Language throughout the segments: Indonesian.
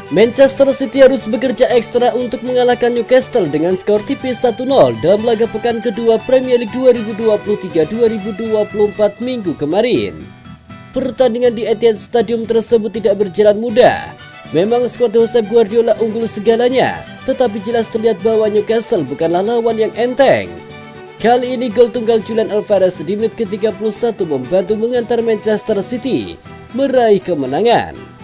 Manchester City harus bekerja ekstra untuk mengalahkan Newcastle dengan skor tipis 1-0 dalam laga pekan kedua Premier League 2023-2024 minggu kemarin. Pertandingan di Etihad Stadium tersebut tidak berjalan mudah. Memang skuad Josep Guardiola unggul segalanya, tetapi jelas terlihat bahwa Newcastle bukanlah lawan yang enteng. Kali ini gol tunggal Julian Alvarez di menit ke-31 membantu mengantar Manchester City meraih kemenangan.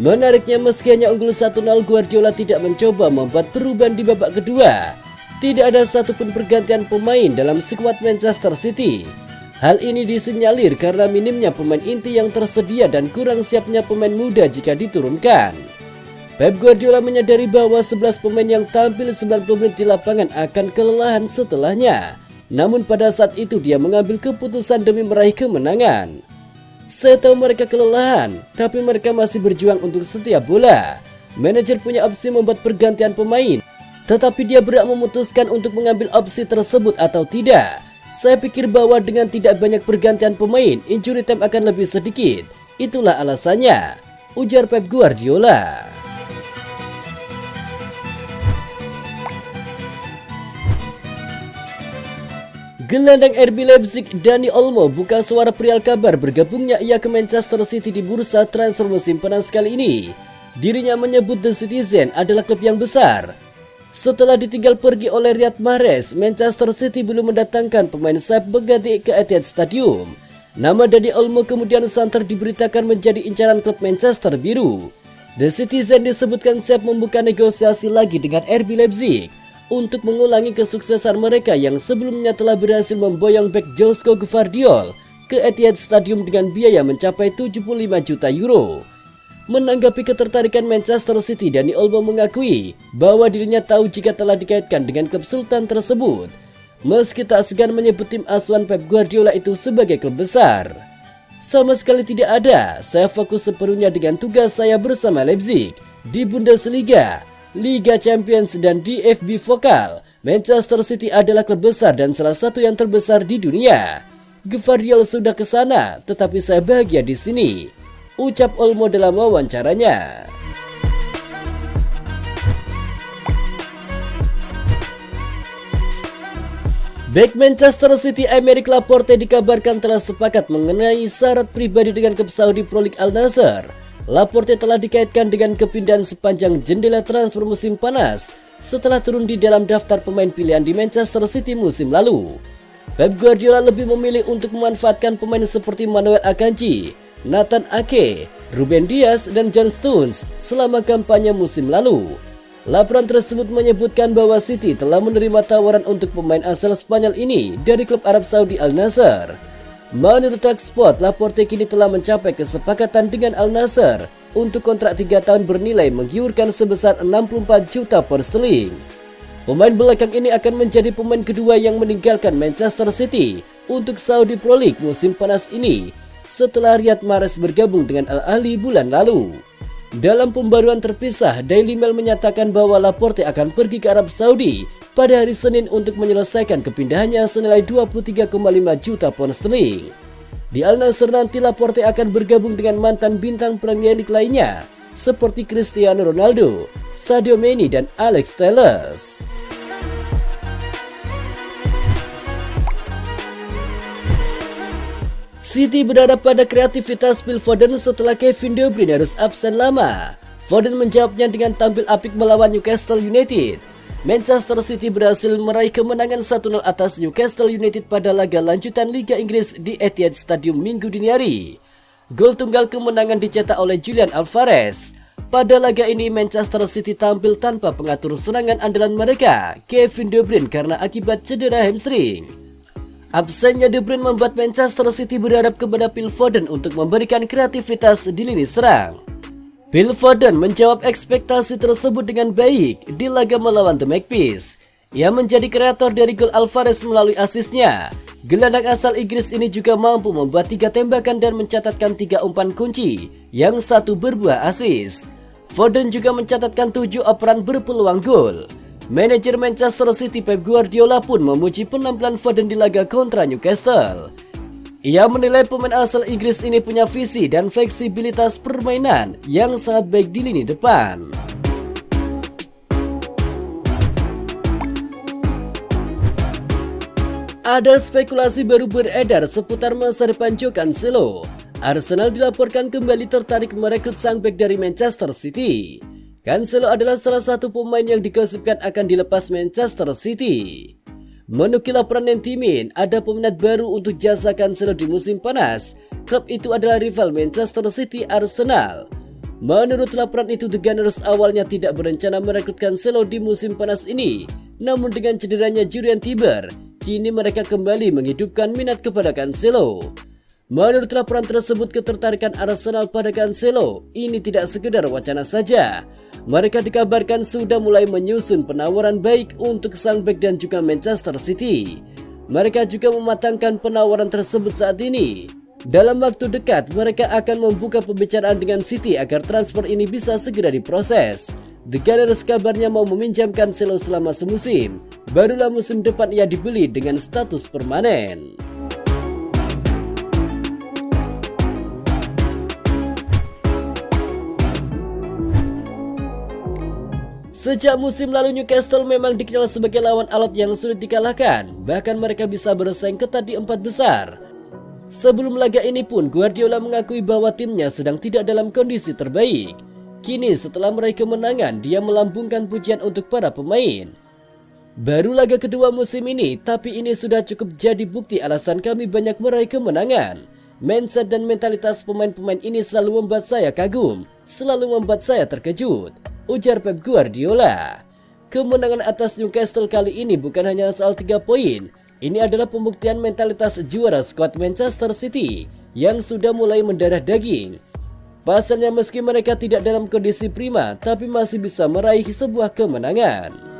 Menariknya, meski hanya unggul 1-0, Guardiola tidak mencoba membuat perubahan di babak kedua. Tidak ada satupun pergantian pemain dalam skuad Manchester City. Hal ini disinyalir karena minimnya pemain inti yang tersedia dan kurang siapnya pemain muda jika diturunkan. Pep Guardiola menyadari bahwa 11 pemain yang tampil 90 menit di lapangan akan kelelahan setelahnya. Namun pada saat itu dia mengambil keputusan demi meraih kemenangan. Saya tahu mereka kelelahan, tapi mereka masih berjuang untuk setiap bola. Manajer punya opsi membuat pergantian pemain, tetapi dia berhak memutuskan untuk mengambil opsi tersebut atau tidak. Saya pikir bahwa dengan tidak banyak pergantian pemain, injury time akan lebih sedikit. Itulah alasannya, ujar Pep Guardiola. Gelandang RB Leipzig Dani Olmo buka suara perihal kabar bergabungnya ia ke Manchester City di bursa transfer musim panas kali ini. Dirinya menyebut The Citizen adalah klub yang besar. Setelah ditinggal pergi oleh Riyad Mahrez, Manchester City belum mendatangkan pemain sayap pengganti ke Etihad Stadium. Nama Dani Olmo kemudian santer diberitakan menjadi incaran klub Manchester Biru. The Citizen disebutkan siap membuka negosiasi lagi dengan RB Leipzig untuk mengulangi kesuksesan mereka yang sebelumnya telah berhasil memboyong bek Josko Gvardiol ke Etihad Stadium dengan biaya mencapai 75 juta euro. Menanggapi ketertarikan Manchester City, Dani Olmo mengakui bahwa dirinya tahu jika telah dikaitkan dengan klub Sultan tersebut. Meski tak segan menyebut tim asuhan Pep Guardiola itu sebagai klub besar. Sama sekali tidak ada, saya fokus sepenuhnya dengan tugas saya bersama Leipzig di Bundesliga, Liga Champions dan DFB Pokal. Manchester City adalah klub besar dan salah satu yang terbesar di dunia. Gvardiol sudah ke sana, tetapi saya bahagia di sini, ucap Olmo dalam wawancaranya. Bek Manchester City Aymeric Laporte dikabarkan telah sepakat mengenai syarat pribadi dengan klub Saudi Pro League Al Nassr. Laporte telah dikaitkan dengan kepindahan sepanjang jendela transfer musim panas setelah turun di dalam daftar pemain pilihan di Manchester City musim lalu. Pep Guardiola lebih memilih untuk memanfaatkan pemain seperti Manuel Akanji, Nathan Ake, Ruben Dias, dan John Stones selama kampanye musim lalu. Laporan tersebut menyebutkan bahwa City telah menerima tawaran untuk pemain asal Spanyol ini dari klub Arab Saudi Al Nassr. Menurut Talksport, Laporte kini telah mencapai kesepakatan dengan Al Nassr untuk kontrak 3 tahun bernilai menggiurkan sebesar 64 juta pound sterling. Pemain belakang ini akan menjadi pemain kedua yang meninggalkan Manchester City untuk Saudi Pro League musim panas ini setelah Riyad Mahrez bergabung dengan Al Ahly bulan lalu. Dalam pembaruan terpisah, Daily Mail menyatakan bahwa Laporte akan pergi ke Arab Saudi pada hari Senin untuk menyelesaikan kepindahannya senilai 23,5 juta pound sterling. Di Al Nassr nanti Laporte akan bergabung dengan mantan bintang Premier League lainnya seperti Cristiano Ronaldo, Sadio Mane, dan Alex Telles. City berharap pada kreativitas Phil Foden setelah Kevin De Bruyne harus absen lama. Foden menjawabnya dengan tampil apik melawan Newcastle United. Manchester City berhasil meraih kemenangan 1-0 atas Newcastle United pada laga lanjutan Liga Inggris di Etihad Stadium minggu dini hari. Gol tunggal kemenangan dicetak oleh Julian Alvarez. Pada laga ini Manchester City tampil tanpa pengatur serangan andalan mereka, Kevin De Bruyne, karena akibat cedera hamstring. Absennya De Bruyne membuat Manchester City berharap kepada Phil Foden untuk memberikan kreativitas di lini serang. Phil Foden menjawab ekspektasi tersebut dengan baik di laga melawan The Magpies. Ia menjadi kreator dari gol Alvarez melalui asisnya. Gelandang asal Inggris ini juga mampu membuat 3 tembakan dan mencatatkan 3 umpan kunci, yang 1 berbuah asis. Foden juga mencatatkan 7 operan berpeluang gol. Manajer Manchester City Pep Guardiola pun memuji penampilan Foden di laga kontra Newcastle. Ia menilai pemain asal Inggris ini punya visi dan fleksibilitas permainan yang sangat baik di lini depan. Ada spekulasi baru beredar seputar masa depan Joe Cancelo. Arsenal dilaporkan kembali tertarik merekrut sang bek dari Manchester City. Cancelo adalah salah satu pemain yang digosipkan akan dilepas Manchester City. Menukil laporan Nentimin, ada peminat baru untuk jasa Cancelo di musim panas. Klub itu adalah rival Manchester City, Arsenal. Menurut laporan itu, The Gunners awalnya tidak berencana merekrut Cancelo di musim panas ini. Namun dengan cederanya Jurriën Timber, kini mereka kembali menghidupkan minat kepada Cancelo. Menurut laporan tersebut, ketertarikan Arsenal pada Cancelo ini tidak sekedar wacana saja. Mereka dikabarkan sudah mulai menyusun penawaran baik untuk sang bek dan juga Manchester City. Mereka juga mematangkan penawaran tersebut saat ini. Dalam waktu dekat, mereka akan membuka pembicaraan dengan City agar transfer ini bisa segera diproses. The Gunners kabarnya mau meminjam Cancelo selama semusim. Barulah musim depan ia dibeli dengan status permanen. Sejak musim lalu, Newcastle memang dikenal sebagai lawan alot yang sulit dikalahkan. Bahkan mereka bisa bersaing ketat di 4 besar. Sebelum laga ini pun, Guardiola mengakui bahwa timnya sedang tidak dalam kondisi terbaik. Kini setelah meraih kemenangan, dia melambungkan pujian untuk para pemain. Baru laga kedua musim ini, tapi ini sudah cukup jadi bukti alasan kami banyak meraih kemenangan. Mindset dan mentalitas pemain-pemain ini selalu membuat saya kagum, selalu membuat saya terkejut, ujar Pep Guardiola. Kemenangan atas Newcastle kali ini bukan hanya soal 3 poin. Ini adalah pembuktian mentalitas juara skuad Manchester City yang sudah mulai mendarah daging. Pasalnya meski mereka tidak dalam kondisi prima, tapi masih bisa meraih sebuah kemenangan.